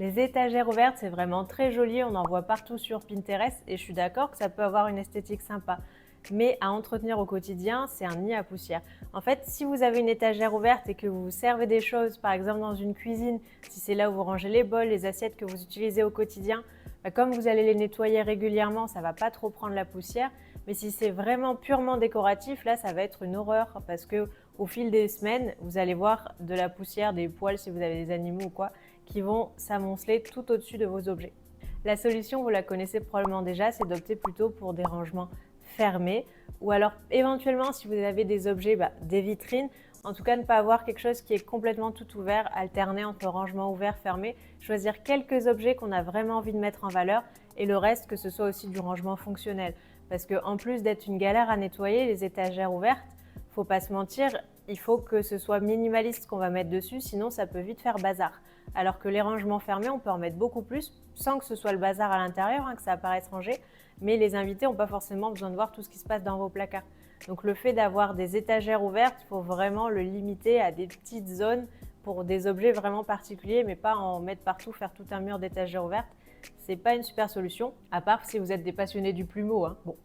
Les étagères ouvertes, c'est vraiment très joli, on en voit partout sur Pinterest et je suis d'accord que ça peut avoir une esthétique sympa. Mais à entretenir au quotidien, c'est un nid à poussière. En fait, si vous avez une étagère ouverte et que vous vous servez des choses, par exemple dans une cuisine, si c'est là où vous rangez les bols, les assiettes que vous utilisez au quotidien, comme vous allez les nettoyer régulièrement, ça ne va pas trop prendre la poussière. Mais si c'est vraiment purement décoratif, là, ça va être une horreur parce que au fil des semaines, vous allez voir de la poussière, des poils si vous avez des animaux ou quoi, qui vont s'amonceler tout au-dessus de vos objets. La solution, vous la connaissez probablement déjà, c'est d'opter plutôt pour des rangements fermés ou alors éventuellement si vous avez des objets, des vitrines, en tout cas ne pas avoir quelque chose qui est complètement tout ouvert, alterner entre rangement ouvert, fermé, choisir quelques objets qu'on a vraiment envie de mettre en valeur et le reste que ce soit aussi du rangement fonctionnel. Parce qu'en plus d'être une galère à nettoyer, les étagères ouvertes, faut pas se mentir, il faut que ce soit minimaliste qu'on va mettre dessus, sinon ça peut vite faire bazar. Alors que les rangements fermés, on peut en mettre beaucoup plus, sans que ce soit le bazar à l'intérieur, que ça apparaisse rangé, mais les invités n'ont pas forcément besoin de voir tout ce qui se passe dans vos placards. Donc le fait d'avoir des étagères ouvertes, il faut vraiment le limiter à des petites zones pour des objets vraiment particuliers, mais pas en mettre partout, faire tout un mur d'étagères ouvertes. C'est pas une super solution, à part si vous êtes des passionnés du plumeau. Bon,